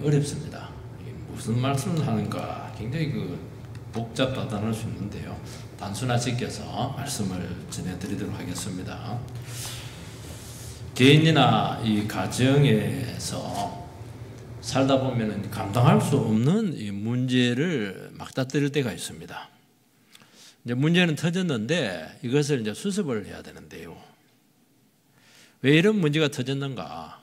어렵습니다. 무슨 말씀을 하는가 굉장히 복잡하다할 수 있는데요. 단순화시켜서 말씀을 전해드리도록 하겠습니다. 개인이나 이 가정에서 살다 보면은 감당할 수 없는 이 문제를 막다뜨릴 때가 있습니다. 이제 문제는 터졌는데 이것을 이제 수습을 해야 되는데요. 왜 이런 문제가 터졌는가?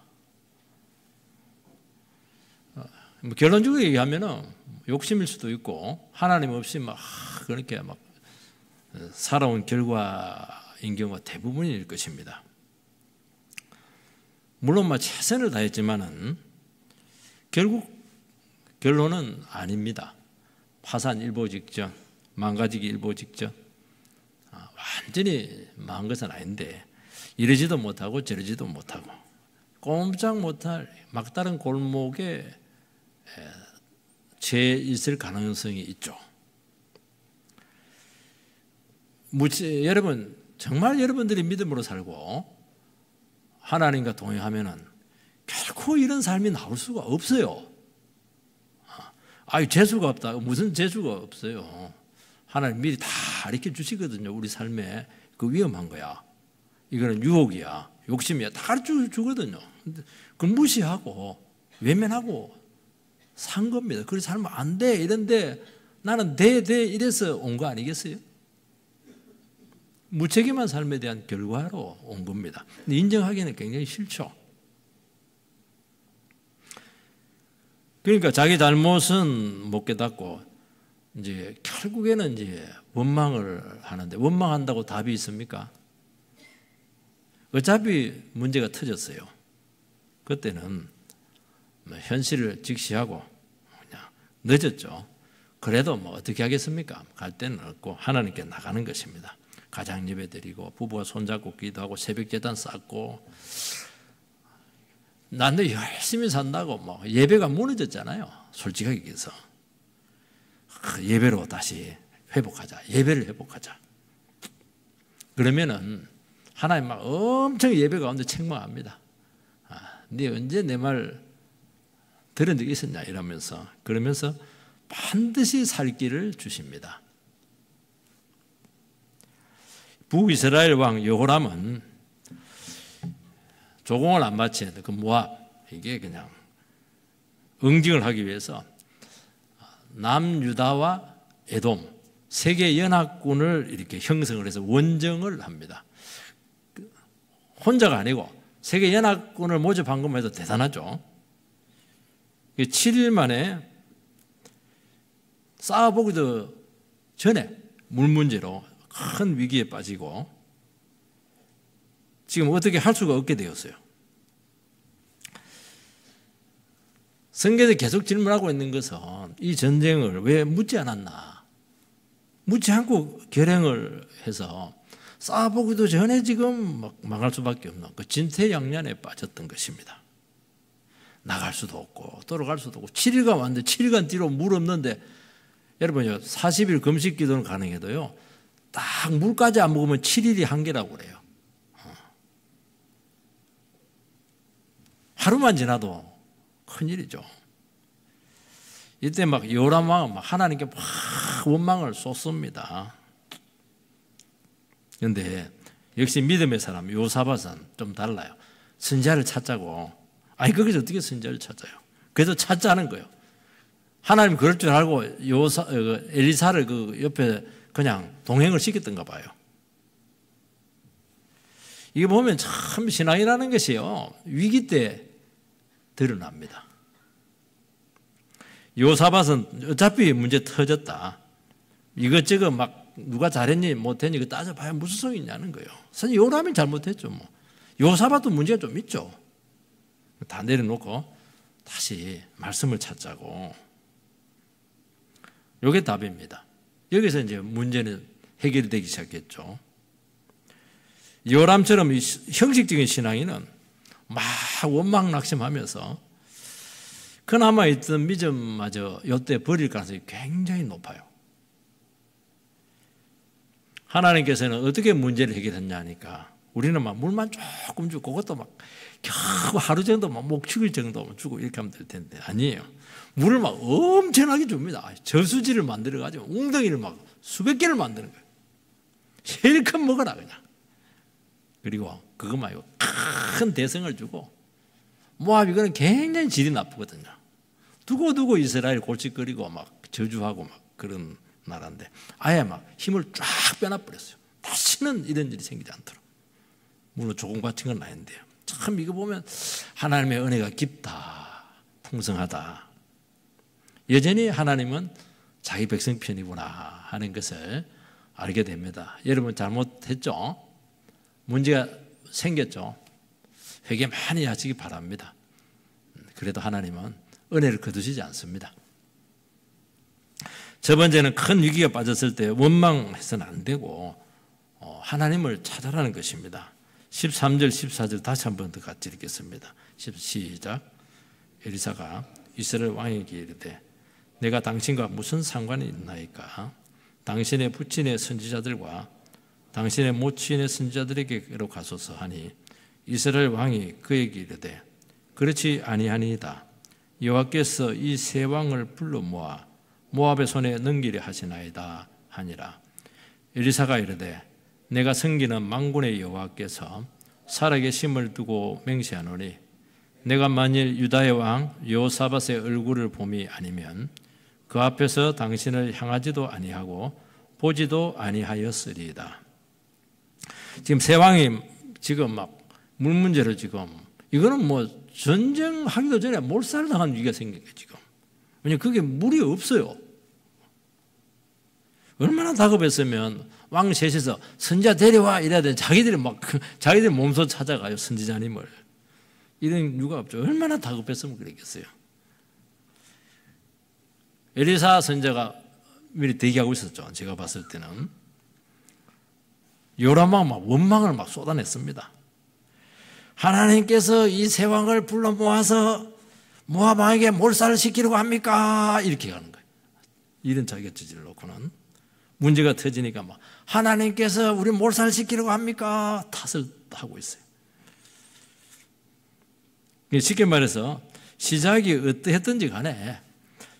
결론적으로 얘기하면은 욕심일 수도 있고 하나님 없이 막 그렇게 막 살아온 결과인 경우가 대부분일 것입니다. 물론 막 최선을 다했지만은 결국 결론은 아닙니다. 파산 일보 직전, 망가지기 일보 직전. 완전히 망한 것은 아닌데 이러지도 못하고 저러지도 못하고 꼼짝 못할 막다른 골목에 죄 있을 가능성이 있죠. 여러분 정말 여러분들이 믿음으로 살고 하나님과 동행하면은 결코 이런 삶이 나올 수가 없어요. 재수가 없다. 무슨 재수가 없어요. 하나님 미리 다 가르쳐 주시거든요. 우리 삶에 위험한 거야. 이거는 유혹이야. 욕심이야. 다 가르쳐 주거든요. 그걸 무시하고 외면하고 산 겁니다. 그렇게 살면 안 돼. 이런데 나는 돼 이래서 온 거 아니겠어요? 무책임한 삶에 대한 결과로 온 겁니다. 근데 인정하기는 굉장히 싫죠. 그러니까 자기 잘못은 못 깨닫고 이제 결국에는 이제 원망을 하는데 원망한다고 답이 있습니까? 어차피 문제가 터졌어요. 그때는 현실을 직시하고 그냥 늦었죠. 그래도 어떻게 하겠습니까? 갈 데는 없고 하나님께 나가는 것입니다. 가장 예배 드리고 부부가 손잡고 기도하고 새벽 제단 쌓고 나는 열심히 산다고 예배가 무너졌잖아요. 솔직하게 얘기해서 예배로 다시 회복하자. 예배를 회복하자. 그러면은 하나님 엄청 예배 가운데 책망합니다. 네 언제 내 말 들은 적 있었냐 이러면서 그러면서 반드시 살 길을 주십니다. 북이스라엘 왕 여호람은 조공을 안 마친 모압 이게 그냥 응징을 하기 위해서 남유다와 에돔 세계 연합군을 이렇게 형성을 해서 원정을 합니다. 혼자가 아니고 세계 연합군을 모집한 것만 해도 대단하죠. 7일 만에 싸워보기도 전에 물 문제로 큰 위기에 빠지고 지금 어떻게 할 수가 없게 되었어요. 성경에서 계속 질문하고 있는 것은 이 전쟁을 왜 묻지 않았나? 묻지 않고 결행을 해서 싸워보기도 전에 지금 망할 수밖에 없는 그 진퇴양난에 빠졌던 것입니다. 나갈 수도 없고 돌아갈 수도 없고 7일간 왔는데 7일간 뒤로 물 없는데 여러분요 40일 금식 기도는 가능해도요 딱 물까지 안 먹으면 7일이 한계라고 그래요. 하루만 지나도 큰일이죠. 이때 요람 왕은 하나님께 원망을 쏟습니다. 그런데 역시 믿음의 사람 요사밧은 좀 달라요. 선지자를 찾자고. 거기서 어떻게 선지자를 찾아요? 그래서 찾자는 거예요. 하나님 그럴 줄 알고 엘리사를 옆에 그냥 동행을 시켰던가 봐요. 이게 보면 참 신앙이라는 것이요 위기 때 드러납니다. 요사밧은 어차피 문제 터졌다. 이것저것 누가 잘했니 못했니 이거 따져봐야 무슨 소용이 있냐는 거예요. 사실 요람이 잘못했죠. 요사밧도 문제가 좀 있죠. 다 내려놓고 다시 말씀을 찾자고. 이게 답입니다. 여기서 이제 문제는 해결되기 시작했죠. 요람처럼 형식적인 신앙인은 막 원망 낙심하면서 그나마 있던 믿음마저 이때 버릴 가능성이 굉장히 높아요. 하나님께서는 어떻게 문제를 해결했냐 하니까 우리는 막 물만 조금 주고 그것도 막 겨우 하루 정도 막 목축일 정도 주고 이렇게 하면 될 텐데 아니에요. 물을 막 엄청나게 줍니다. 저수지를 만들어가지고 웅덩이를 막 수백 개를 만드는 거예요. 실컷 먹어라 그냥. 그리고 그거 말고 큰 대성을 주고 모압 이거는 굉장히 질이 나쁘거든요. 두고두고 이스라엘 골칫거리고 막 저주하고 막 그런 나라인데 아예 막 힘을 쫙 빼놔버렸어요. 다시는 이런 일이 생기지 않도록. 물론 조공 같은 건 아닌데요. 참 이거 보면 하나님의 은혜가 깊다, 풍성하다. 여전히 하나님은 자기 백성 편이구나 하는 것을 알게 됩니다. 여러분 잘못했죠? 문제가 생겼죠? 회개 많이 하시기 바랍니다. 그래도 하나님은 은혜를 거두시지 않습니다. 첫 번째는 큰 위기가 빠졌을 때 원망해서는 안 되고 하나님을 찾아라는 것입니다. 13절 14절 다시 한 번 더 같이 읽겠습니다. 시작. 엘리사가 이스라엘 왕에게 이르되 내가 당신과 무슨 상관이 있나이까? 당신의 부친의 선지자들과 당신의 모친의 선지자들에게로 가소서 하니 이스라엘 왕이 그에게 이르되 그렇지 아니하니이다. 여호와께서 이 세 왕을 불러 모아 모압의 손에 넘기려 하시나이다 하니라. 엘리사가 이르되 내가 섬기는 만군의 여호와께서 살아계심을 두고 맹세하노니 내가 만일 유다의 왕 여호사밧의 얼굴을 봄이 아니면 그 앞에서 당신을 향하지도 아니하고 보지도 아니하였으리이다. 지금 세 왕이 지금 막 물 문제로 지금 이거는 뭐 전쟁하기도 전에 몰살당한 위기가 생긴 거예요 지금. 왜냐하면 그게 물이 없어요. 얼마나 다급했으면 왕 셋이서 선지자 데려와 이래야 돼. 자기들이 몸소 찾아가요 선지자님을. 이런 이유가 없죠. 얼마나 다급했으면 그랬겠어요. 엘리사 선지자가 미리 대기하고 있었죠. 제가 봤을 때는 요람 왕 막 원망을 막 쏟아냈습니다. 하나님께서 이 세 왕을 불러 모아서 모압 왕에게 몰살을 시키려고 합니까? 이렇게 하는 거예요. 이런 자격지지를 놓고는 문제가 터지니까 막 하나님께서 우리 몰살을 시키려고 합니까? 탓을 하고 있어요. 쉽게 말해서 시작이 어떠했든지 간에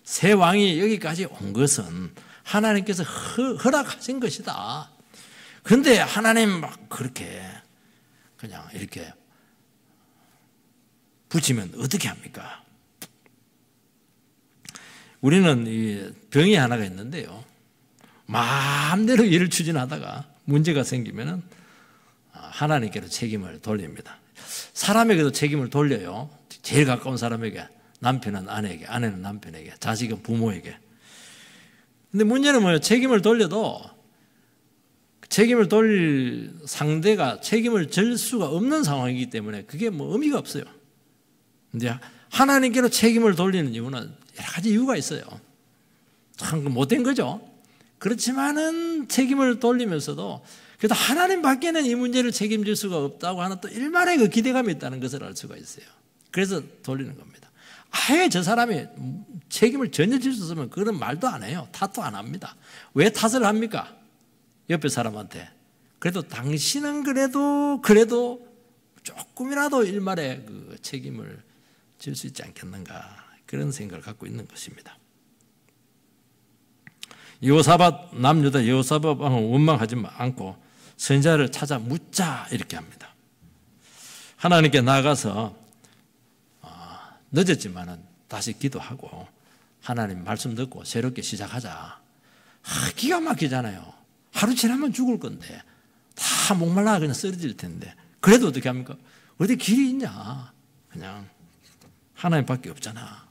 세 왕이 여기까지 온 것은 하나님께서 허락하신 것이다. 그런데 하나님 막 그렇게 그냥 이렇게 붙이면 어떻게 합니까? 우리는 이 병이 하나가 있는데요. 마음대로 일을 추진하다가 문제가 생기면은 하나님께로 책임을 돌립니다. 사람에게도 책임을 돌려요. 제일 가까운 사람에게, 남편은 아내에게, 아내는 남편에게, 자식은 부모에게. 근데 문제는 뭐예요? 책임을 돌려도 책임을 돌릴 상대가 책임을 질 수가 없는 상황이기 때문에 그게 뭐 의미가 없어요. 근데 하나님께로 책임을 돌리는 이유는 여러 가지 이유가 있어요. 참 못된 거죠. 그렇지만은 책임을 돌리면서도 그래도 하나님 밖에는 이 문제를 책임질 수가 없다고 하는 또 일만의 그 기대감이 있다는 것을 알 수가 있어요. 그래서 돌리는 겁니다. 아예 저 사람이 책임을 전혀 질 수 없으면 그런 말도 안 해요. 탓도 안 합니다. 왜 탓을 합니까? 옆에 사람한테. 그래도 당신은 그래도 조금이라도 일말의 그 책임을 질 수 있지 않겠는가 그런 생각을 갖고 있는 것입니다. 여호사밧 남유다 여호사밧 왕은 원망하지 않고 선지자를 찾아 묻자 이렇게 합니다. 하나님께 나가서 늦었지만은 다시 기도하고 하나님 말씀 듣고 새롭게 시작하자. 기가 막히잖아요. 하루 지나면 죽을 건데 다 목말라 그냥 쓰러질 텐데 그래도 어떻게 합니까? 어디 길이 있냐? 그냥 하나님밖에 없잖아.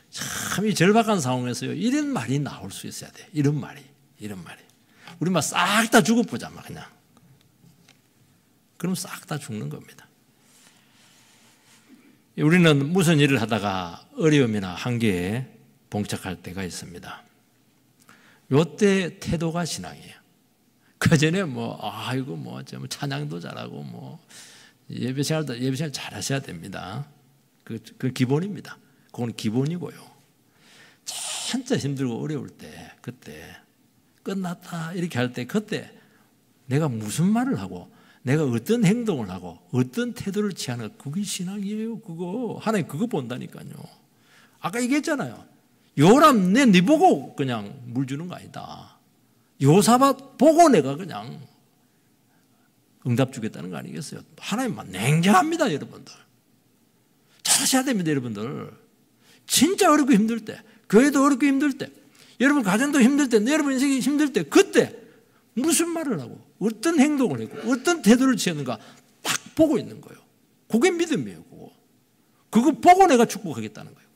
참 이 절박한 상황에서요 이런 말이 나올 수 있어야 돼. 이런 말이. 우리 막 싹 다 죽어보자 막 그냥. 그럼 싹 다 죽는 겁니다. 우리는 무슨 일을 하다가 어려움이나 한계에 봉착할 때가 있습니다. 요때 태도가 신앙이에요. 그 전에 좀 찬양도 잘하고 예배생활 잘하셔야 됩니다. 그 기본입니다. 그건 기본이고요. 진짜 힘들고 어려울 때, 그때 끝났다 이렇게 할 때, 그때 내가 무슨 말을 하고 내가 어떤 행동을 하고 어떤 태도를 취하는 그게 신앙이에요. 그거 하나님 그거 본다니까요. 아까 얘기했잖아요. 요람 네 보고 그냥 물 주는 거 아니다. 요사밭 보고 내가 그냥 응답 주겠다는 거 아니겠어요? 하나님만 냉정합니다, 여러분들. 잘하셔야 됩니다, 여러분들. 진짜 어렵고 힘들 때, 교회도 어렵고 힘들 때, 여러분 가정도 힘들 때, 여러분 인생이 힘들 때, 그때 무슨 말을 하고 어떤 행동을 하고 어떤 태도를 취하는가 딱 보고 있는 거예요. 그게 믿음이에요. 그거 보고 내가 축복하겠다는 거예요.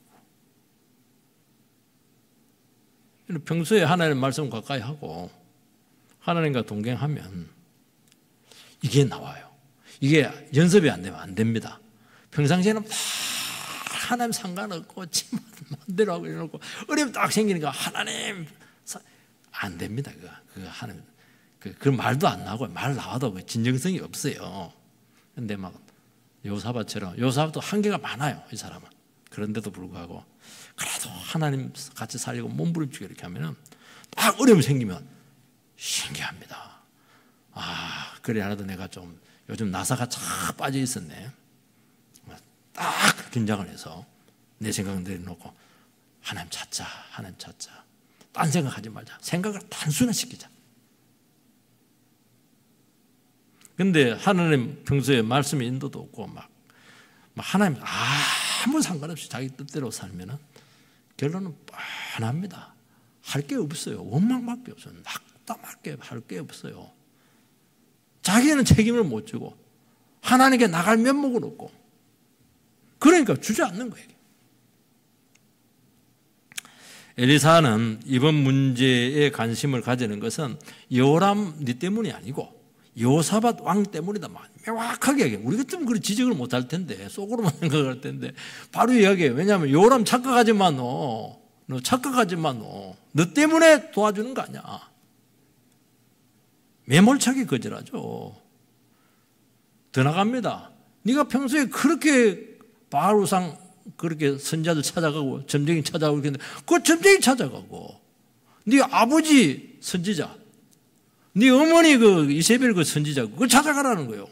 평소에 하나님의 말씀 가까이 하고 하나님과 동행하면 이게 나와요. 이게 연습이 안 되면 안 됩니다. 평상시에는 다 하나님 상관없고 지 마음대로 하고 이러고 어려움 딱 생기니까 하나님 안 됩니다. 그 하나님 그 말도 안 나오고 말 나와도 그 진정성이 없어요. 근데 막 요사밭도 한계가 많아요. 이 사람은. 그런데도 불구하고 그래도 하나님 같이 살려고 몸부림치고 이렇게 하면은 딱 어려움이 생기면 신기합니다. 아, 그래 하나도 내가 좀 요즘 나사가 쫙 빠져 있었네. 딱 긴장을 해서 내 생각을 내려놓고 하나님 찾자. 딴 생각하지 말자. 생각을 단순화시키자. 근데 하나님 평소에 말씀의 인도도 없고 막 하나님 아무 상관없이 자기 뜻대로 살면은 결론은 뻔합니다. 할 게 없어요. 원망밖에 없어요. 낙담할게 할 게 없어요. 자기는 책임을 못 지고 하나님께 나갈 면목은 없고 그러니까 주지 않는 거예요. 엘리사는 이번 문제에 관심을 가지는 것은 요람 네 때문이 아니고 요사밭 왕 때문이다. 명확하게 얘기해요. 우리 같으면 그런 지적을 못 할 텐데 속으로만 생각할 텐데 바로 이야기해요. 왜냐하면 요람 착각하지만 너 착각하지만 너 때문에 도와주는 거 아니야. 매몰차게 거절하죠. 더 나갑니다. 네가 평소에 그렇게 바알우상 그렇게 선자들 찾아가고 점쟁이 찾아가고 그랬는데 그 점쟁이 찾아가고 네 아버지 선지자 네 어머니 그 이세벨 그 선지자 그걸 찾아가라는 거예요.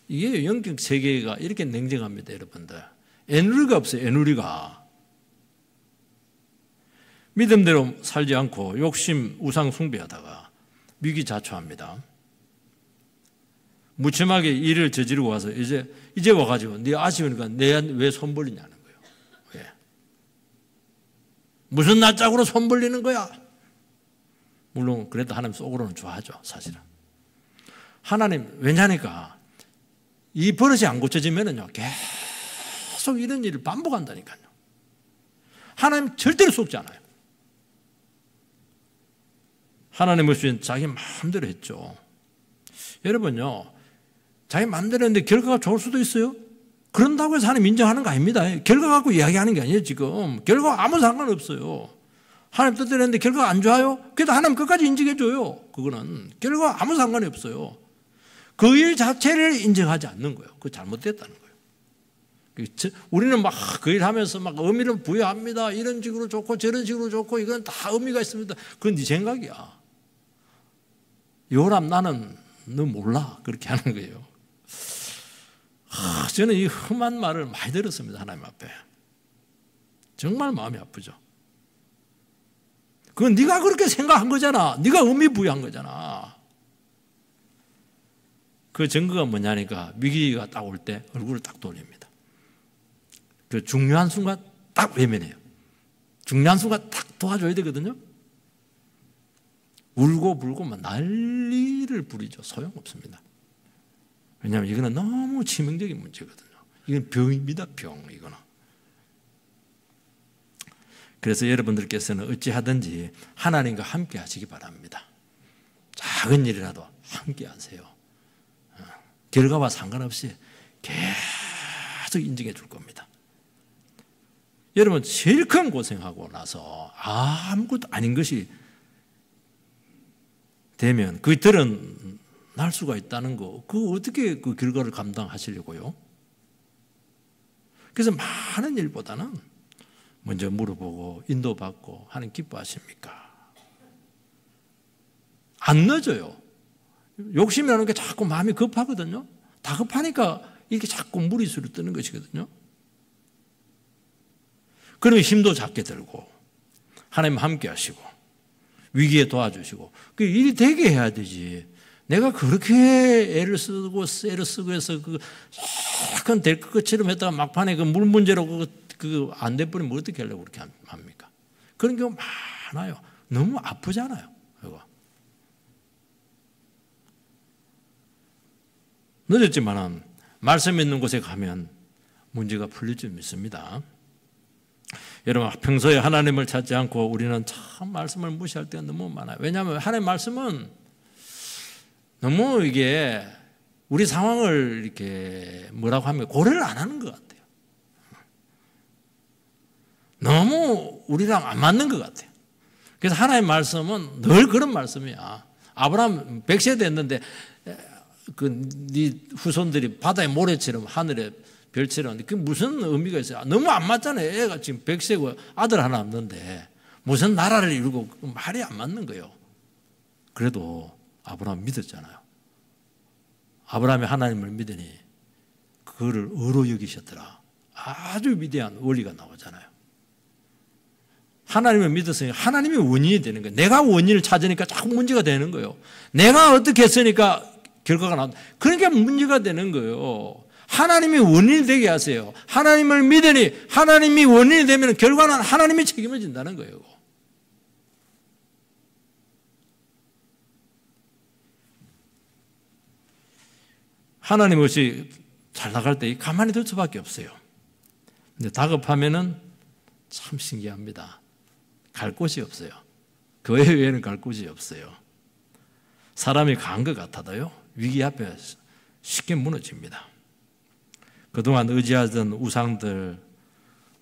이게 영적 세계가 이렇게 냉정합니다, 여러분들. 애누리가 없어요, 애누리가. 믿음대로 살지 않고 욕심, 우상 숭배하다가 위기자초합니다. 무침하게 일을 저지르고 와서 이제 와가지고 네 아쉬우니까 내 왜 손 벌리냐는 거예요. 왜? 무슨 낯짝으로 손 벌리는 거야? 물론 그래도 하나님 속으로는 좋아하죠, 사실은. 하나님 왜냐니까 이 버릇이 안 고쳐지면은요 계속 이런 일을 반복한다니까요. 하나님 절대로 속지 않아요. 하나님 없이 자기 마음대로 했죠. 여러분요, 자기 마음대로 했는데 결과가 좋을 수도 있어요. 그런다고 해서 하나님 인정하는 거 아닙니다. 결과 갖고 이야기하는 게 아니에요. 지금 결과가 아무 상관없어요. 하나님 뜻대로 했는데 결과가 안 좋아요? 그래도 하나님 끝까지 인정해 줘요. 그거는 결과가 아무 상관이 없어요. 그 일 자체를 인정하지 않는 거예요. 그거 잘못됐다는 거예요. 우리는 막 그 일 하면서 막 의미를 부여합니다. 이런 식으로 좋고 저런 식으로 좋고 이건 다 의미가 있습니다. 그건 네 생각이야. 요람 나는 너 몰라. 그렇게 하는 거예요. 저는 이 험한 말을 많이 들었습니다. 하나님 앞에. 정말 마음이 아프죠. 그건 네가 그렇게 생각한 거잖아. 네가 의미 부여한 거잖아. 그 증거가 뭐냐니까 위기가 딱 올 때 얼굴을 딱 돌립니다. 그 중요한 순간 딱 외면해요. 중요한 순간 딱 도와줘야 되거든요. 울고 불고 막 난리를 부리죠. 소용없습니다. 왜냐하면 이거는 너무 치명적인 문제거든요. 이건 병입니다. 병 이거는. 그래서 여러분들께서는 어찌하든지 하나님과 함께 하시기 바랍니다. 작은 일이라도 함께 하세요. 결과와 상관없이 계속 인정해 줄 겁니다. 여러분 제일 큰 고생하고 나서 아무것도 아닌 것이 되면 그게 드러날 수가 있다는 거, 그거 어떻게 그 결과를 감당하시려고요? 그래서 많은 일보다는 먼저 물어보고 인도받고 하는 기뻐하십니까? 안 늦어요. 욕심이라는 게 자꾸 마음이 급하거든요. 다급하니까 이렇게 자꾸 무리수를 뜨는 것이거든요. 그러면 힘도 작게 들고 하나님 함께 하시고 위기에 도와주시고 그 일이 되게 해야 되지. 내가 그렇게 애를 쓰고 해서 그 약간 될 것처럼 했다가 막판에 그 물 문제로 그 안 돼버리면 어떻게 하려고 그렇게 합니까? 그런 경우 많아요. 너무 아프잖아요. 이거. 늦었지만은 말씀 있는 곳에 가면 문제가 풀릴 줄 믿습니다. 여러분 평소에 하나님을 찾지 않고 우리는 참 말씀을 무시할 때가 너무 많아요. 왜냐하면 하나님 말씀은 너무 이게 우리 상황을 이렇게 뭐라고 하면 고려를 안 하는 것 같아요. 너무 우리랑 안 맞는 것 같아요. 그래서 하나님의 말씀은 늘 그런 말씀이야. 아브라함 100세 됐는데 네 후손들이 바다의 모래처럼 하늘의 별처럼 그게 무슨 의미가 있어요? 너무 안 맞잖아요. 애가 지금 100세고 아들 하나 없는데 무슨 나라를 이루고 말이 안 맞는 거예요. 그래도 아브라함 믿었잖아요. 아브라함이 하나님을 믿으니 그거를 의로 여기셨더라. 아주 위대한 원리가 나오잖아요. 하나님을 믿었으니 하나님이 원인이 되는 거예요. 내가 원인을 찾으니까 자꾸 문제가 되는 거예요. 내가 어떻게 했으니까 결과가 나온다. 그러니까 문제가 되는 거예요. 하나님이 원인이 되게 하세요. 하나님을 믿으니 하나님이 원인이 되면 결과는 하나님이 책임을 진다는 거예요. 하나님 없이 잘 나갈 때 가만히 둘 수밖에 없어요. 근데 다급하면은 참 신기합니다. 갈 곳이 없어요. 교회 외에는 갈 곳이 없어요. 사람이 간 것 같아도요, 위기 앞에 쉽게 무너집니다. 그동안 의지하던 우상들,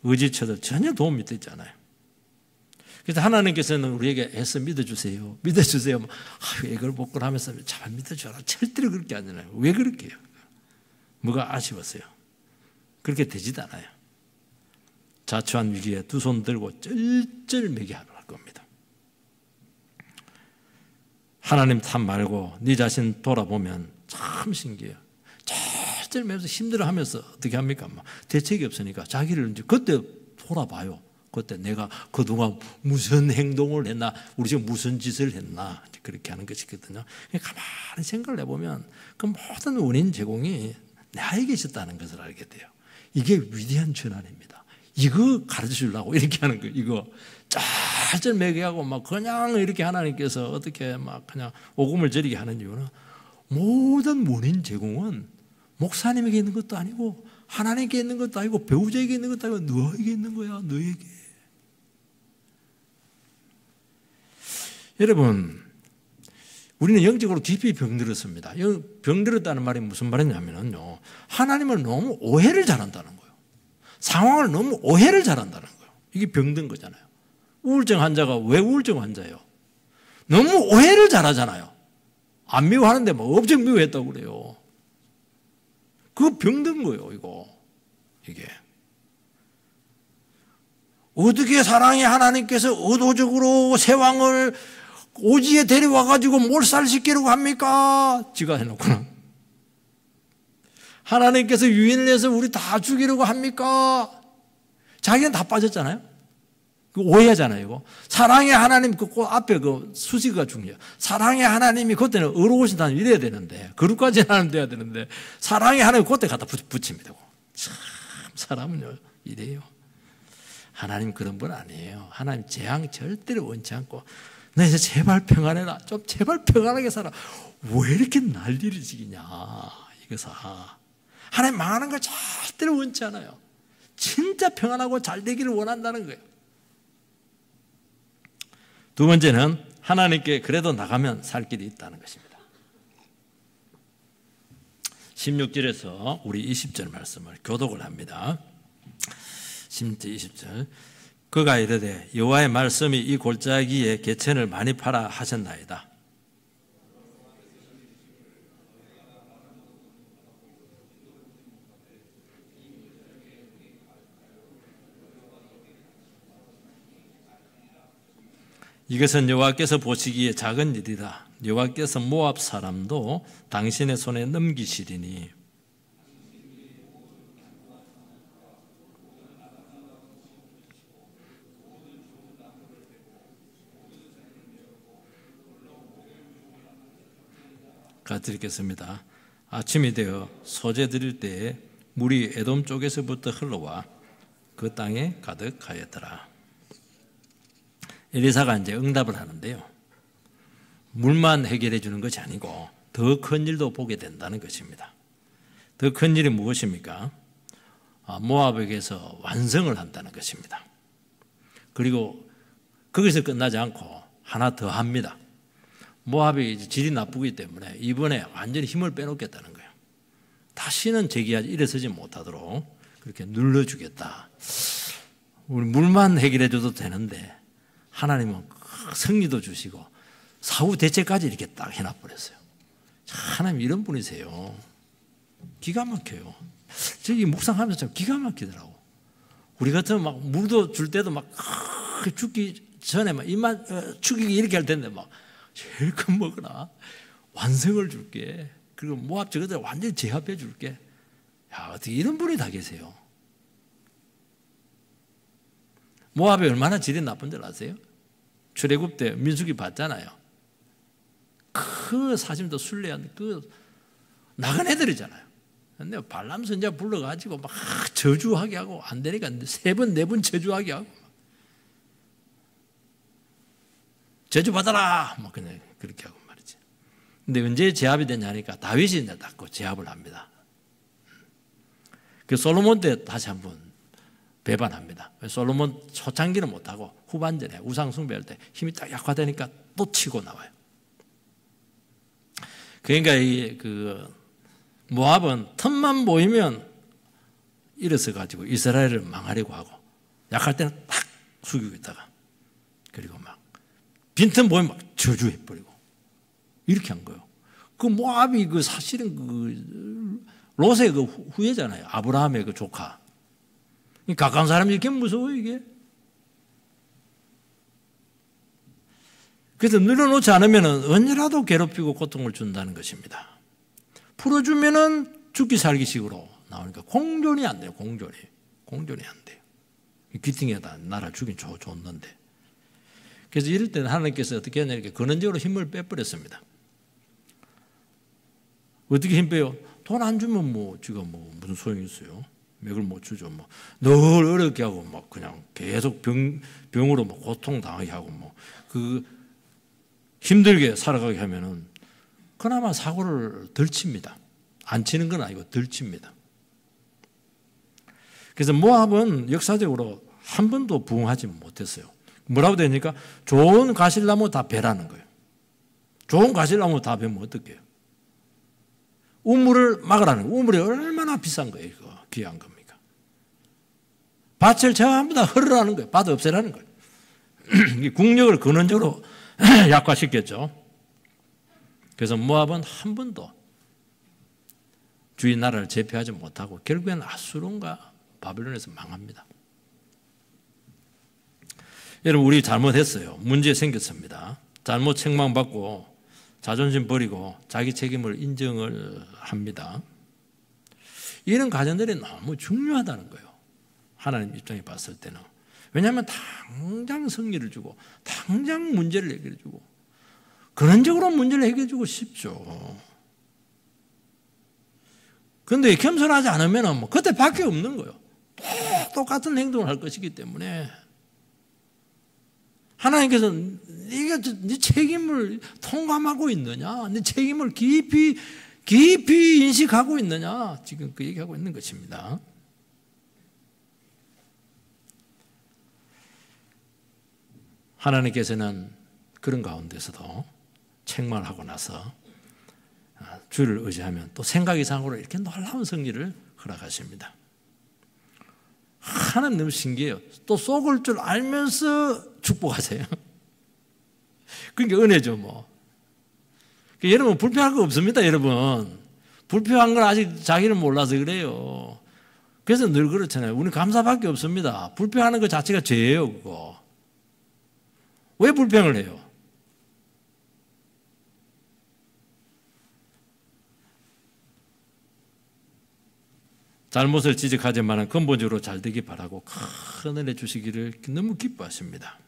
의지처들 전혀 도움이 되잖아요. 그래서 하나님께서는 우리에게 애써 믿어주세요. 믿어주세요. 이걸 복걸 하면서 잘 믿어줘라. 절대로 그렇게 하잖아요. 왜 그렇게 해요? 뭐가 아쉬웠어요? 그렇게 되지도 않아요. 자초한 위기에 두 손 들고 쩔쩔매게 할 겁니다. 하나님 탓 말고 네 자신 돌아보면 참 신기해요. 쩔쩔매면서 힘들어하면서 어떻게 합니까? 대책이 없으니까 자기를 이제 그때 돌아봐요. 그때 내가 그동안 무슨 행동을 했나, 우리 지금 무슨 짓을 했나, 그렇게 하는 것이거든요. 가만히 생각을 해보면 그 모든 원인 제공이 나에게 있었다는 것을 알게 돼요. 이게 위대한 전환입니다. 이거 가르쳐 주려고 이렇게 하는 거예요. 이거 짤짤매게 하고 막 그냥 이렇게 하나님께서 어떻게 막 그냥 오금을 저리게 하는 이유는 모든 원인 제공은 목사님에게 있는 것도 아니고 하나님께 있는 것도 아니고 배우자에게 있는 것도 아니고 너에게 있는 거야. 너에게. 여러분, 우리는 영적으로 깊이 병들었습니다. 병들었다는 말이 무슨 말이냐면요, 하나님을 너무 오해를 잘한다는 거예요. 상황을 너무 오해를 잘한다는 거예요. 이게 병든 거잖아요. 우울증 환자가 왜 우울증 환자예요? 너무 오해를 잘하잖아요. 안 미워하는데 뭐 엄청 미워했다고 그래요. 그거 병든 거예요, 이게. 어떻게 사랑의 하나님께서 의도적으로 새 왕을 오지에 데려와가지고 몰살시키려고 합니까? 지가 해놓고는. 하나님께서 유인을 해서 우리 다 죽이려고 합니까? 자기는 다 빠졌잖아요. 그 오해잖아요, 이거. 사랑의 하나님, 그 앞에 그 수식어가 중요해요. 사랑의 하나님이 그때는 어려우신다는 이래야 되는데, 거룩까지 하나님 돼야 되는데, 사랑의 하나님 그때 갖다 붙입니다. 참, 사람은요, 이래요. 하나님 그런 분 아니에요. 하나님 재앙 절대로 원치 않고, 나 이제 제발 평안해라. 좀 제발 평안하게 살아. 왜 이렇게 난리를 지기냐, 이거사. 하나님 망하는 걸 절대로 원치 않아요. 진짜 평안하고 잘 되기를 원한다는 거예요. 두 번째는 하나님께 그래도 나가면 살 길이 있다는 것입니다. 16절에서 우리 20절 말씀을 교독을 합니다. 16절 20절. 그가 이르되 여호와의 말씀이 이 골짜기에 개천을 많이 팔아 하셨나이다. 이것은 여호와께서 보시기에 작은 일이라. 여호와께서 모압 사람도 당신의 손에 넘기시리니 같이 읽겠습니다. 아침이 되어 소재 드릴 때에 물이 에돔 쪽에서부터 흘러와 그 땅에 가득하였더라. 엘리사가 이제 응답을 하는데요. 물만 해결해 주는 것이 아니고 더 큰 일도 보게 된다는 것입니다. 더 큰 일이 무엇입니까? 모압에게서 완성을 한다는 것입니다. 그리고 거기서 끝나지 않고 하나 더 합니다. 모압이 이제 질이 나쁘기 때문에 이번에 완전히 힘을 빼놓겠다는 거예요. 다시는 제기하지 일어서지 못하도록 그렇게 눌러주겠다. 우리 물만 해결해 줘도 되는데 하나님은 승리도 주시고 사후 대책까지 이렇게 딱 해놔버렸어요. 하나님 이런 분이세요. 기가 막혀요. 저기 묵상하면서 참 기가 막히더라고. 우리 같으면 막 물도 줄 때도 막 죽기 전에 막 입만 죽이기 이렇게 할 텐데 막 제일 큰 먹으라. 완성을 줄게. 그리고 모압 저것들 완전히 제압해 줄게. 야, 어떻게 이런 분이 다 계세요? 모압이 얼마나 질이 나쁜 줄 아세요? 출애굽 때 민수기 봤잖아요. 그 사심도 순례한 그 나간 애들이잖아요. 근데 발람 선지자 불러가지고 막 저주하게 하고 안 되니까 3번, 4번 저주하게 하고 저주 받아라! 막 그냥 그렇게 하고 말이지. 근데 언제 제압이 되냐니까 다윗이 이제 닦고 제압을 합니다. 그 솔로몬 때 다시 한번 배반합니다. 솔로몬 초창기는 못하고 후반전에 우상 숭배할 때 힘이 딱 약화되니까 또 치고 나와요. 그러니까 그 모압은 틈만 보이면 일어서 가지고 이스라엘을 망하려고 하고 약할 때는 딱 숙이고 있다가 그리고 막 빈틈 보이면 막 저주해버리고 이렇게 한 거예요. 그 모압이 그 사실은 그 롯의 그 후예잖아요. 아브라함의 그 조카. 가까운 사람이 이렇게 무서워요, 이게. 그래서 늘어놓지 않으면 언제라도 괴롭히고 고통을 준다는 것입니다. 풀어주면은 죽기 살기식으로 나오니까 공존이 안 돼요, 공존이. 공존이 안 돼요. 귀퉁이에다 나라 죽인 좋는데. 그래서 이럴 때는 하나님께서 어떻게 하냐, 이렇게 근원적으로 힘을 빼버렸습니다. 어떻게 힘 빼요? 돈 안 주면 뭐, 지금 뭐, 무슨 소용이 있어요? 맥을 못 주죠. 뭐, 늘 어렵게 하고, 막, 그냥 계속 병으로 뭐 고통 당하게 하고, 뭐, 힘들게 살아가게 하면은, 그나마 사고를 덜 칩니다. 안 치는 건 아니고 덜 칩니다. 그래서 모압은 역사적으로 한 번도 부흥하지 못했어요. 뭐라고 되니까 좋은 가실나무 다 베라는 거예요. 좋은 가실나무 다 베면 어떡해요? 우물을 막으라는 거예요. 우물이 얼마나 비싼 거예요. 이거 귀한 겁니까? 밭을 전부 다 헐으라는 거예요. 밭 없애라는 거예요. 국력을 근원적으로 약화시켰죠. 그래서 모압은 한 번도 주위 나라를 제패하지 못하고 결국에는 아수론과 바벨론에서 망합니다. 여러분, 우리 잘못했어요. 문제 생겼습니다. 잘못 책망받고 자존심 버리고 자기 책임을 인정을 합니다. 이런 가정들이 너무 중요하다는 거예요. 하나님 입장에 봤을 때는. 왜냐하면 당장 승리를 주고 당장 문제를 해결해 주고 근원적으로 문제를 해결해 주고 싶죠. 그런데 겸손하지 않으면 뭐 그때 밖에 없는 거예요. 똑같은 행동을 할 것이기 때문에 하나님께서 네가 네 책임을 통감하고 있느냐, 네 책임을 깊이 인식하고 있느냐, 지금 그 얘기하고 있는 것입니다. 하나님께서는 그런 가운데서도 책망을 하고 나서 주를 의지하면 또 생각 이상으로 이렇게 놀라운 승리를 허락하십니다. 하나님 너무 신기해요. 또 속을 줄 알면서 축복하세요. 그러니까 은혜죠, 뭐. 여러분, 불평할 거 없습니다, 여러분. 불평한 건 아직 자기는 몰라서 그래요. 그래서 늘 그렇잖아요. 우리는 감사밖에 없습니다. 불평하는 것 자체가 죄예요, 그거. 왜 불평을 해요? 잘못을 지적하지만 근본적으로 잘 되기 바라고 큰 은혜 주시기를 너무 기뻐하십니다.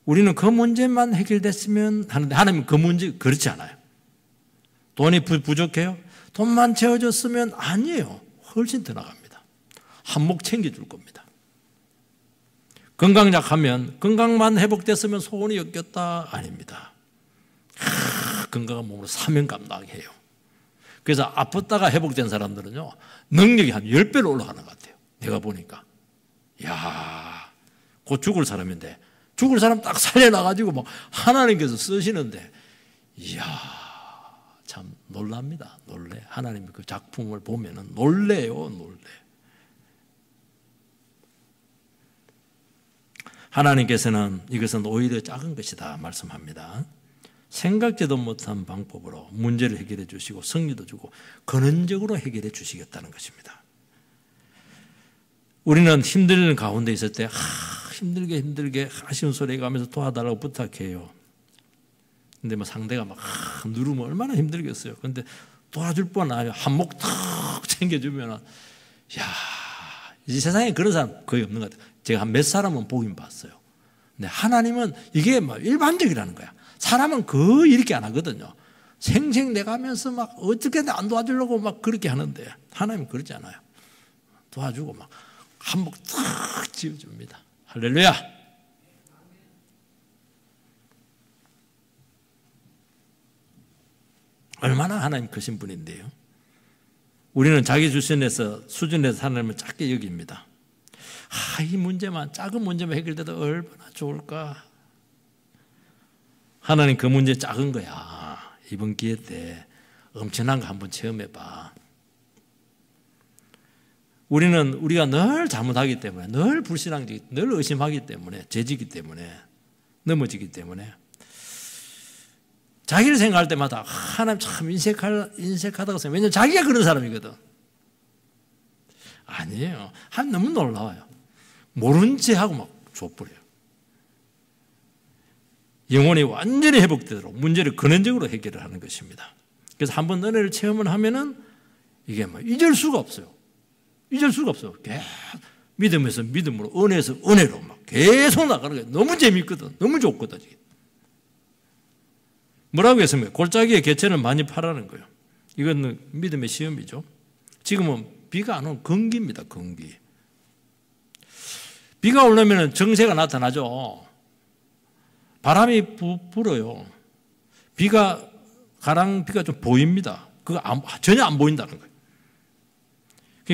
우리는 그 문제만 해결됐으면 하는데 하나님은 그 문제 그렇지 않아요. 돈이 부족해요? 돈만 채워줬으면 아니에요. 훨씬 더 나갑니다. 한몫 챙겨줄 겁니다. 건강약하면 건강만 회복됐으면 소원이 엮였다? 아닙니다. 건강한 몸으로 사명 감당하게 해요. 그래서 아팠다가 회복된 사람들은요, 능력이 한 10배로 올라가는 것 같아요. 내가 보니까. 이야, 곧 죽을 사람인데, 죽을 사람 딱 살려놔가지고 막 하나님께서 쓰시는데, 이야, 참 놀랍니다. 놀래. 하나님의 그 작품을 보면은 놀래요, 놀래. 하나님께서는 이것은 오히려 작은 것이다 말씀합니다. 생각지도 못한 방법으로 문제를 해결해 주시고 승리도 주고 근원적으로 해결해 주시겠다는 것입니다. 우리는 힘든 가운데 있을 때 힘들게 아쉬운 소리 가면서 도와달라고 부탁해요. 근데 뭐 상대가 막 누르면 얼마나 힘들겠어요. 근데 도와줄 뻔 아니면 한몫 탁 챙겨주면 야, 이 세상에 그런 사람 거의 없는 것 같아요. 제가 한 몇 사람은 보긴 봤어요. 근데 하나님은 이게 뭐 일반적이라는 거야. 사람은 거의 이렇게 안 하거든요. 생생내가면서 막 어떻게든 안 도와주려고 막 그렇게 하는데 하나님은 그렇지 않아요. 도와주고 막 한몫 탁 지어줍니다. 할렐루야. 얼마나 하나님 크신 분인데요. 우리는 자기 수준에서 하나님을 작게 여깁니다. 이 문제만, 작은 문제만 해결돼도 얼마나 좋을까. 하나님 그 문제 작은 거야. 이번 기회 때 엄청난 거 한번 체험해봐. 우리가 늘 잘못하기 때문에, 늘 불신앙지기, 늘 의심하기 때문에, 죄지기 때문에, 넘어지기 때문에 자기를 생각할 때마다 하나님 참 인색하다고 생각해요. 왜냐하면 자기가 그런 사람이거든. 아니에요. 하나님 너무 놀라워요. 모른 채 하고 막 줘버려요. 영혼이 완전히 회복되도록 문제를 근원적으로 해결을 하는 것입니다. 그래서 한번 은혜를 체험을 하면은 이게 뭐 잊을 수가 없어요. 잊을 수가 없어요. 계속 믿음에서 믿음으로, 은혜에서 은혜로 막 계속 나가는 거예요. 너무 재밌거든. 너무 좋거든. 뭐라고 했습니까? 골짜기에 개체는 많이 파라는 거예요. 이건 믿음의 시험이죠. 지금은 비가 안 오는 건기입니다. 건기. 비가 오려면 정세가 나타나죠. 바람이 불어요. 가랑비가 좀 보입니다. 그거 전혀 안 보인다는 거예요.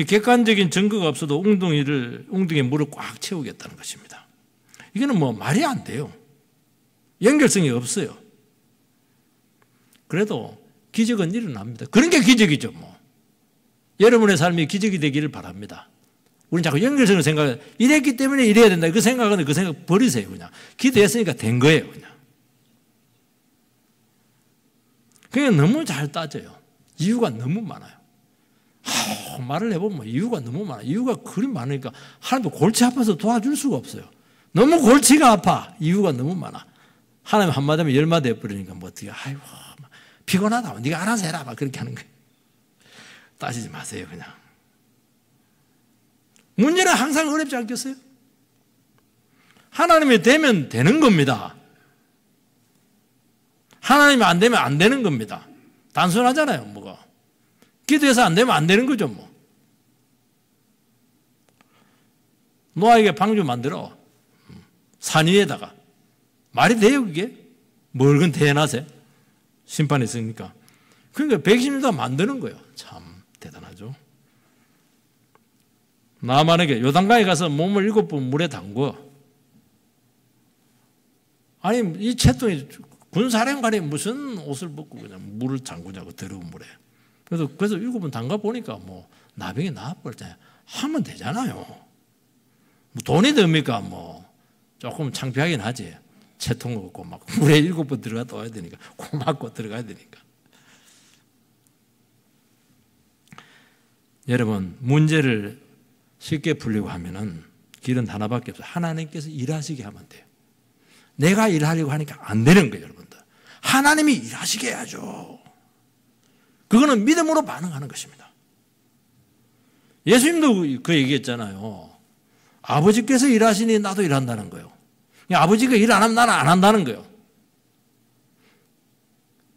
객관적인 증거가 없어도 웅덩이에 물을 꽉 채우겠다는 것입니다. 이거는 뭐 말이 안 돼요. 연결성이 없어요. 그래도 기적은 일어납니다. 그런 게 기적이죠, 뭐. 여러분의 삶이 기적이 되기를 바랍니다. 우리는 자꾸 연결성을 생각해요. 이랬기 때문에 이래야 된다. 그 생각은 그 생각 버리세요, 그냥. 기도했으니까 된 거예요, 그냥. 그냥 너무 잘 따져요. 이유가 너무 많아요. 말을 해보면 이유가 너무 많아요. 이유가 그리 많으니까 하나님도 골치 아파서 도와줄 수가 없어요. 너무 골치가 아파. 이유가 너무 많아. 하나님 한마디 하면 열마디 해버리니까 뭐 어떻게, 아이고, 피곤하다. 네가 알아서 해라. 막 그렇게 하는 거예요. 따지지 마세요, 그냥. 문제는 항상 어렵지 않겠어요? 하나님이 되면 되는 겁니다. 하나님이 안 되면 안 되는 겁니다. 단순하잖아요, 뭐가. 기도해서 안 되면 안 되는 거죠, 뭐. 노아에게 방주 만들어. 산 위에다가. 말이 돼요, 그게? 뭘 대낮에? 심판이 있으니까. 그러니까 120년 만드는 거예요. 참 대단하죠. 나만에게 요단강에 가서 몸을 7번 물에 담궈. 아니, 이 채통이 군사령관이 무슨 옷을 벗고 그냥 물을 잠그냐고, 더러운 물에. 그래서 7번 담가 보니까 뭐 나병이 나아버렸잖아요. 하면 되잖아요. 뭐 돈이 듭니까? 뭐 조금 창피하긴 하지. 채통 없고 막 물에 7번 들어갔다 와야 되니까, 고맙고 들어가야 되니까. 여러분, 문제를 쉽게 풀려고 하면은 길은 하나밖에 없어요. 하나님께서 일하시게 하면 돼요. 내가 일하려고 하니까 안 되는 거예요, 여러분들. 하나님이 일하시게 해야죠. 그거는 믿음으로 반응하는 것입니다. 예수님도 그 얘기했잖아요. 아버지께서 일하시니 나도 일한다는 거예요. 아버지가 일 안 하면 나는 안 한다는 거예요.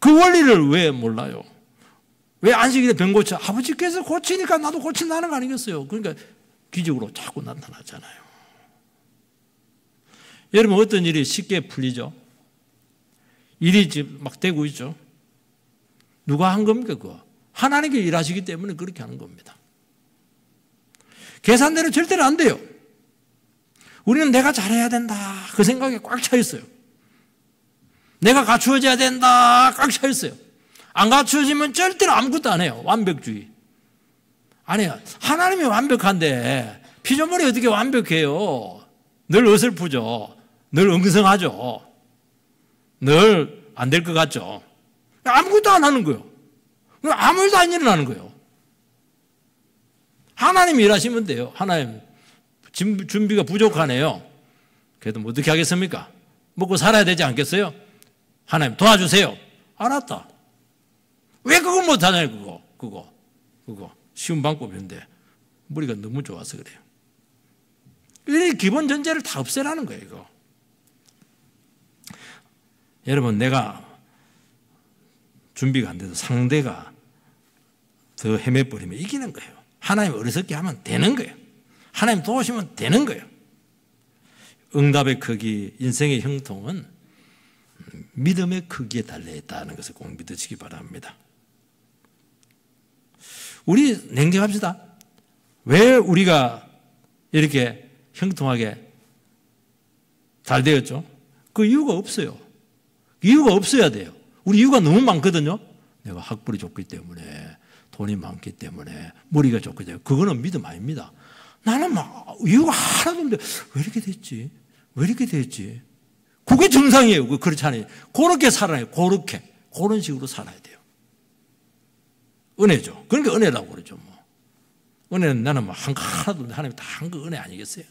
그 원리를 왜 몰라요? 왜 안식일에 병 고쳐? 아버지께서 고치니까 나도 고친다는 거 아니겠어요? 그러니까 기적으로 자꾸 나타나잖아요. 여러분 어떤 일이 쉽게 풀리죠? 일이 지금 막 되고 있죠. 누가 한 겁니까? 그거? 하나님께 일하시기 때문에 그렇게 하는 겁니다. 계산대로 절대로 안 돼요. 우리는 내가 잘해야 된다. 그 생각에 꽉 차 있어요. 내가 갖추어져야 된다. 꽉 차 있어요. 안 갖추어지면 절대로 아무것도 안 해요. 완벽주의. 아니요. 하나님이 완벽한데 피조물이 어떻게 완벽해요? 늘 어설프죠. 늘 엉성하죠. 늘 안 될 것 같죠. 아무것도 안 하는 거예요. 아무 일도 안 일어나는 거예요. 하나님이 일하시면 돼요. 하나님 준비가 부족하네요. 그래도 뭐 어떻게 하겠습니까? 먹고 살아야 되지 않겠어요? 하나님 도와주세요. 알았다. 왜 그거 못하냐고 그거 쉬운 방법인데 머리가 너무 좋아서 그래요. 이 기본 전제를 다 없애라는 거예요. 이거. 여러분 내가 준비가 안 돼서 상대가 더 헤매버리면 이기는 거예요. 하나님 어리석게 하면 되는 거예요. 하나님 도우시면 되는 거예요. 응답의 크기, 인생의 형통은 믿음의 크기에 달려있다는 것을 꼭 믿으시기 바랍니다. 우리 냉정합시다. 왜 우리가 이렇게 형통하게 잘 되었죠? 그 이유가 없어요. 이유가 없어야 돼요. 우리 이유가 너무 많거든요. 내가 학벌이 좋기 때문에, 돈이 많기 때문에, 머리가 좋기 때문에. 그거는 믿음 아닙니다. 나는 막 이유가 하나도 없는데 왜 이렇게 됐지? 왜 이렇게 됐지? 그게 정상이에요. 그렇지 않아요. 그렇게 살아요. 그런 식으로 살아야 돼요. 은혜죠. 그러니까 은혜라고 그러죠. 뭐. 은혜는 나는 뭐 하나도 없는데 하나님이 다 한 거 은혜 아니겠어요?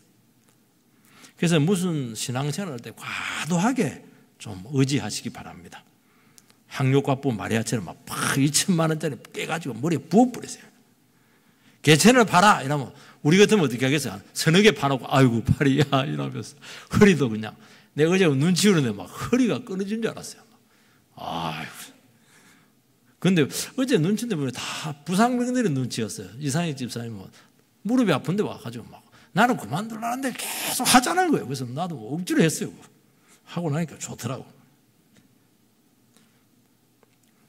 그래서 무슨 신앙생활 할 때 과도하게 좀 의지하시기 바랍니다. 항욕과부 마리아처럼 막 2천만 원짜리 깨가지고 머리에 부어버리세요. 개천을 팔아 이러면 우리 같으면 어떻게 하겠어요? 서너 개 파놓고 아이고 팔이야 이러면서 허리도 그냥 내가 어제 눈치 오는데 막 허리가 끊어진 줄 알았어요. 아이고. 근데 어제 눈치인데 보면 다 부상병들의 눈치였어요. 이상희 집사님은 무릎이 아픈데 와가지고 막 나는 그만둘라는데 계속 하자는 거예요. 그래서 나도 억지로 했어요. 하고 나니까 좋더라고.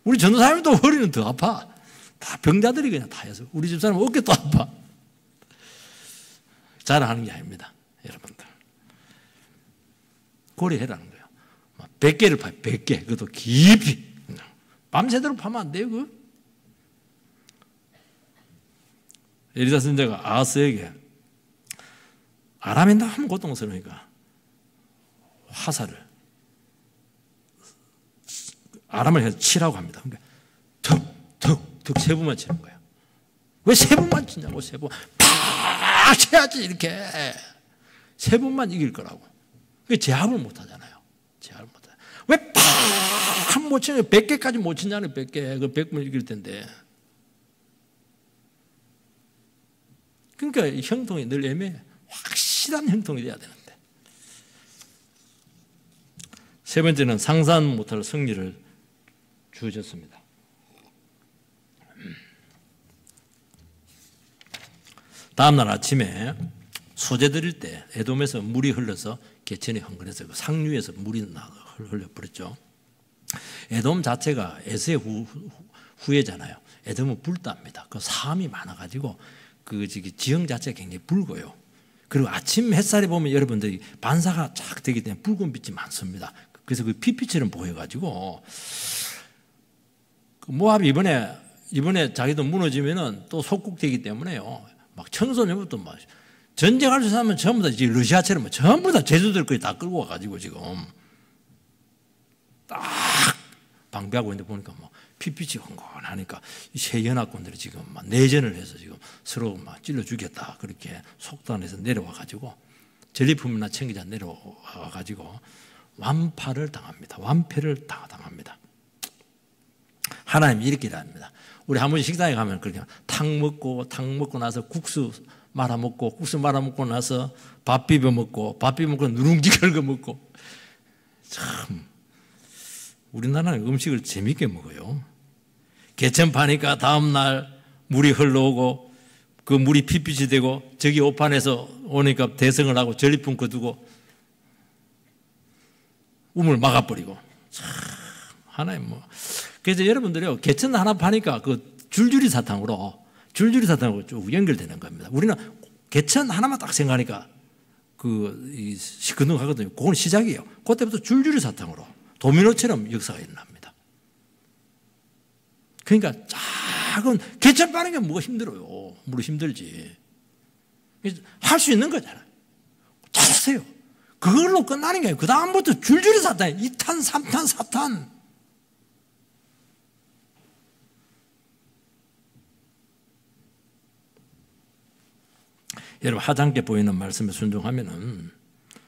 우리 전도사님도 허리는 더 아파. 다 병자들이 그냥 다 해서. 우리 집사람은 어깨도 아파. 잘하는 게 아닙니다. 여러분들. 고려해라는 거예요. 100개를 파요. 100개. 그것도 깊이. 밤새도록 파면 안 돼요. 그거? 에리사 선지자가 아하스에게 아람이 너무 고통스러우니까 화살을 아람을 해서 치라고 합니다. 그러니까 턱 세 번만 치는 거예요. 왜 세 번만 치냐고. 세 번 팍 쳐야지. 이렇게 세 번만 이길 거라고. 제압을 못 하잖아요. 제압을 못 하잖아요. 왜 팍 못 치냐고. 100개까지 못 치냐는 100개. 그 100번 이길 텐데. 그러니까 형통이 늘 애매해. 확실한 형통이 돼야 되는데. 세 번째는 상상 못할 승리를 주어졌습니다. 다음날 아침에 소재 드릴 때 에돔에서 물이 흘러서 개천이 흥건해서 그 상류에서 물이 흘러버렸죠. 에돔 자체가 에서의 후예잖아요. 에돔은 불답니다. 그 사암이 많아가지고 그 지형 자체가 굉장히 붉어요. 그리고 아침 햇살에 보면 여러분들이 반사가 쫙 되기 때문에 붉은 빛이 많습니다. 그래서 그 피피처럼 보여가지고 그 모압이 이번에 자기도 무너지면은 또 속국되기 때문에요. 막 청소년부터 막 전쟁할 수 있으면 전부 다 지금 러시아처럼 전부 다 제주도를 거의 다 끌고 와가지고 지금 딱 방비하고 있는데 보니까 뭐 피빛이 흥건하니까 새 연합군들이 지금 막 내전을 해서 지금 서로 막 찔러 죽였다 그렇게 속단해서 내려와가지고 전리품이나 챙기자 내려와가지고 완파를 당합니다. 완패를 당합니다. 하나님이 이렇게 일합니다. 우리 한 번씩 식당에 가면 그렇게 탕 먹고 나서 국수 말아 먹고 국수 말아 먹고 나서 밥 비벼 먹고 밥 비벼 먹고 누룽지 걸거 먹고. 참 우리나라는 음식을 재밌게 먹어요. 개천 파니까 다음날 물이 흘러오고 그 물이 핏빛이 되고 저기 오판에서 오니까 대성을 하고 전리품 거두고 우물 막아버리고. 참 하나님 뭐. 그래서 여러분들이요, 개천 하나 파니까 그 줄줄이 사탕으로 쭉 연결되는 겁니다. 우리는 개천 하나만 딱 생각하니까 그 시큰둥하거든요. 그건 시작이에요. 그때부터 줄줄이 사탕으로 도미노처럼 역사가 일어납니다. 그러니까 작은 개천 파는 게 뭐가 힘들어요. 물이 힘들지. 할 수 있는 거잖아요. 잘하세요. 그걸로 끝나는 게 아니에요. 그 다음부터 줄줄이 사탕, 2탄, 3탄, 4탄. 여러분 하찮게 보이는 말씀에 순종하면은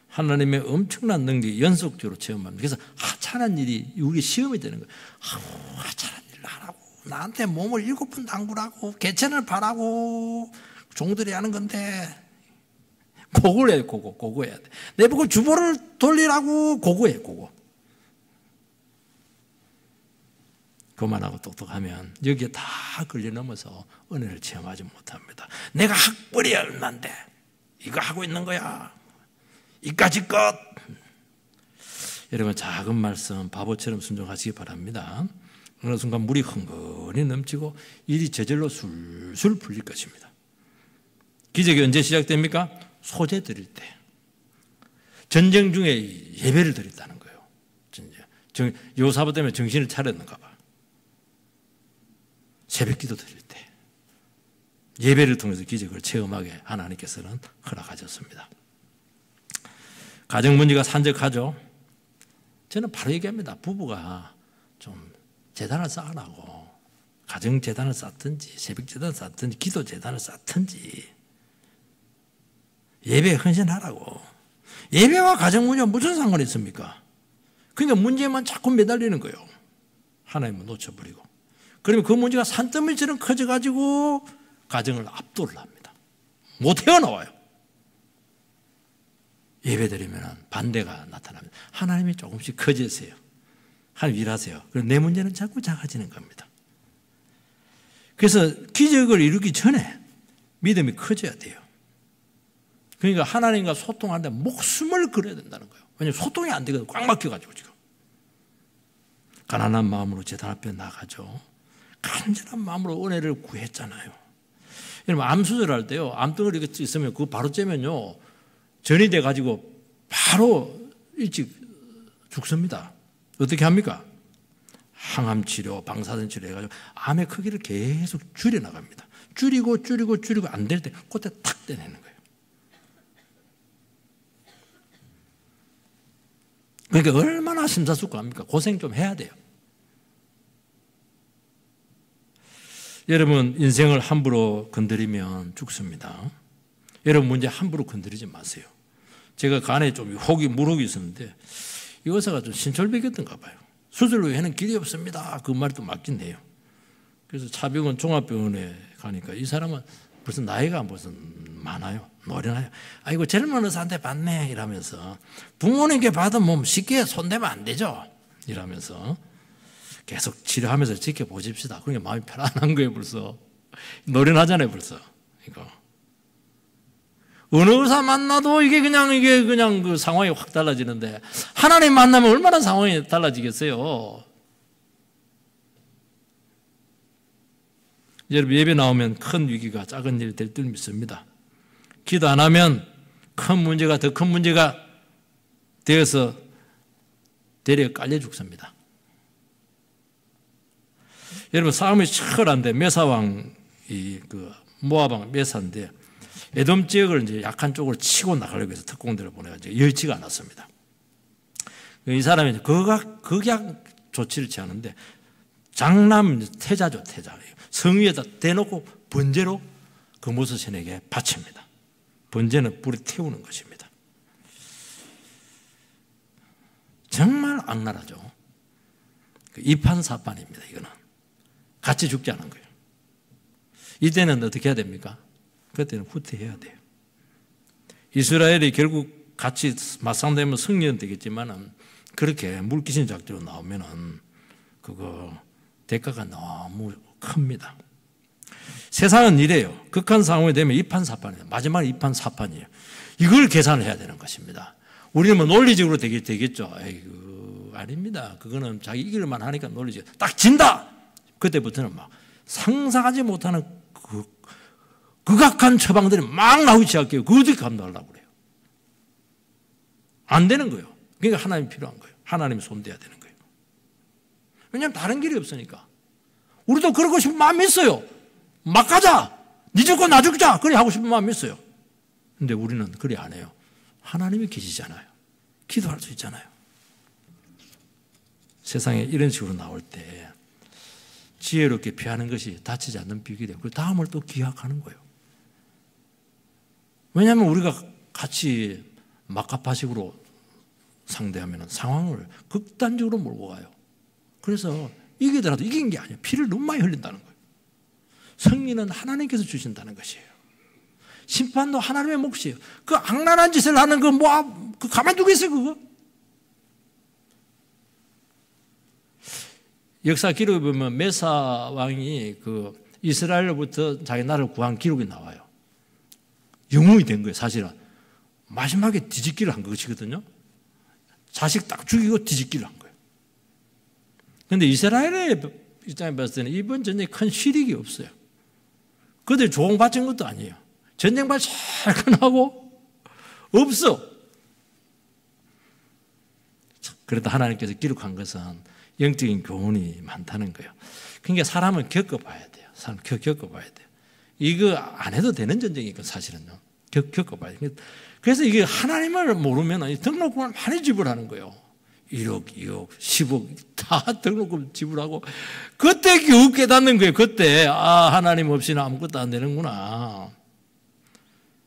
하나님의 엄청난 능력이 연속적으로 체험합니다. 그래서 하찮은 일이 우리 시험이 되는 거예요. 하찮은 일을 하라고 나한테 몸을 7번 담그라고 개천을 파라고 종들이 하는 건데 그걸 해요. 그거 해야 돼. 내보고 주보를 돌리라고 그거. 그만하고 똑똑하면 여기에 다 걸려 넘어서 은혜를 체험하지 못합니다. 내가 학벌이 얼만데 이거 하고 있는 거야. 이까지 것. 여러분 작은 말씀 바보처럼 순종하시기 바랍니다. 어느 순간 물이 흥건히 넘치고 일이 저절로 술술 풀릴 것입니다. 기적이 언제 시작됩니까? 소재 드릴 때. 전쟁 중에 예배를 드렸다는 거예요. 여호사밧 때문에 정신을 차렸는가 봐. 새벽 기도 드릴 때 예배를 통해서 기적을 체험하게 하나님께서는 허락하셨습니다. 가정 문제가 산적하죠. 저는 바로 얘기합니다. 부부가 좀 재단을 쌓으라고 가정 재단을 쌓든지 새벽 재단을 쌓든지 기도 재단을 쌓든지 예배에 헌신하라고. 예배와 가정 문제가 무슨 상관이 있습니까? 그러니까 문제만 자꾸 매달리는 거예요. 하나님은 놓쳐버리고. 그러면 그 문제가 산더미처럼 커져가지고 가정을 압도를 합니다. 못 헤어나와요. 예배드리면 반대가 나타납니다. 하나님이 조금씩 커지세요. 하나님 일하세요. 그럼 내 문제는 자꾸 작아지는 겁니다. 그래서 기적을 이루기 전에 믿음이 커져야 돼요. 그러니까 하나님과 소통하는데 목숨을 걸어야 된다는 거예요. 왜냐하면 소통이 안 되거든요. 꽉 막혀가지고 지금. 가난한 마음으로 제단 앞에 나가죠. 간절한 마음으로 은혜를 구했잖아요. 여러분 암 수술할 때요. 암덩어리 있으면 그거 바로 째면요. 전이 돼가지고 바로 일찍 죽습니다. 어떻게 합니까? 항암 치료, 방사선 치료 해가지고 암의 크기를 계속 줄여나갑니다. 줄이고 안 될 때 그때 탁 떼내는 거예요. 그러니까 얼마나 심사숙고합니까? 고생 좀 해야 돼요. 여러분 인생을 함부로 건드리면 죽습니다. 여러분 문제 함부로 건드리지 마세요. 제가 간에 좀 물혹이 있었는데 이 의사가 좀 신철벽이었던가 봐요. 수술 후에는 길이 없습니다. 그 말도 맞긴 해요. 그래서 차병원 종합병원에 가니까 이 사람은 무슨 나이가 무슨 많아요. 노련해요. 아이고 젊은 의사한테 받네 이러면서 부모님께 받으면 쉽게 손대면 안 되죠. 이러면서 계속 치료하면서 지켜보십시다. 그러니까 마음이 편안한 거예요 벌써. 노련하잖아요 벌써. 이거. 어느 의사 만나도 이게 그냥 그 상황이 확 달라지는데 하나님 만나면 얼마나 상황이 달라지겠어요. 여러분 예배 나오면 큰 위기가 작은 일이 될 줄 믿습니다. 기도 안 하면 큰 문제가 더 큰 문제가 되어서 대려 깔려 죽습니다. 여러분 싸움이 치열한데 메사왕이 그 모압왕 메사인데 에돔 지역을 이제 약한 쪽으로 치고 나가려고 해서 특공대를 보내가지고 여의치가 않았습니다. 이 사람이 극약 조치를 취하는데 장남 태자죠, 태자. 성 위에다 대놓고 번제로 금오스신에게 바칩니다. 번제는 불에 태우는 것입니다. 악랄하죠. 이판사판입니다. 이거는 같이 죽지 않은 거예요. 이때는 어떻게 해야 됩니까? 그때는 후퇴해야 돼요. 이스라엘이 결국 같이 맞상대하면 승리는 되겠지만은 그렇게 물귀신 작전으로 나오면은 그거 대가가 너무 큽니다. 세상은 이래요. 극한 상황이 되면 이판사판이에요. 마지막 이판사판이에요. 이걸 계산을 해야 되는 것입니다. 우리는 뭐 논리적으로 되겠죠. 에이구, 아닙니다. 그거는 자기 이길만 하니까 논리적. 딱 진다! 그때부터는 막 상상하지 못하는 극악한 처방들이 막 나오기 시작해요. 그거 어떻게 감당하려고 그래요? 안 되는 거예요. 그러니까 하나님이 필요한 거예요. 하나님이 손대야 되는 거예요. 왜냐하면 다른 길이 없으니까. 우리도 그러고 싶은 마음이 있어요. 막 가자! 니 죽고 나 죽자! 그래 하고 싶은 마음이 있어요. 근데 우리는 그래 안 해요. 하나님이 계시잖아요. 기도할 수 있잖아요. 세상에 이런 식으로 나올 때 지혜롭게 피하는 것이 다치지 않는 비결이에요. 그 다음을 또 기약하는 거예요. 왜냐하면 우리가 같이 막가파식으로 상대하면 상황을 극단적으로 몰고 가요. 그래서 이기더라도 이긴 게 아니에요. 피를 너무 많이 흘린다는 거예요. 승리는 하나님께서 주신다는 것이에요. 심판도 하나님의 몫이에요. 그 악랄한 짓을 하는 거 그 가만두겠어요, 그거? 역사 기록에 보면 메사 왕이 그 이스라엘로부터 자기 나라를 구한 기록이 나와요. 영웅이 된 거예요, 사실은. 마지막에 뒤집기를 한 것이거든요. 자식 딱 죽이고 뒤집기를 한 거예요. 그런데 이스라엘의 입장에 봤을 때는 이번 전쟁에 큰 실익이 없어요. 그들 조공받은 것도 아니에요. 전쟁발 잘 끝나고 없어. 그래도 하나님께서 기록한 것은 영적인 교훈이 많다는 거예요. 그러니까 사람은 겪어봐야 돼요. 사람 겪어봐야 돼요. 이거 안 해도 되는 전쟁이니까 사실은요. 겪어봐야 돼요. 그래서 이게 하나님을 모르면 등록금을 많이 지불하는 거예요. 1억, 2억, 10억 다 등록금 지불하고 그때 겨우 깨닫는 거예요. 그때 하나님 없이는 아무것도 안 되는구나.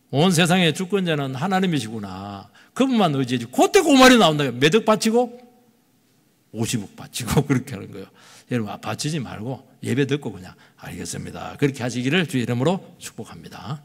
온 세상의 주권자는 하나님이시구나. 그분만 의지해주고 그때 그 말이 나온다. 몇 억 바치고 50억 바치고 그렇게 하는 거예요. 여러분 바치지 말고 예배 듣고 그냥 알겠습니다. 그렇게 하시기를 주의 이름으로 축복합니다.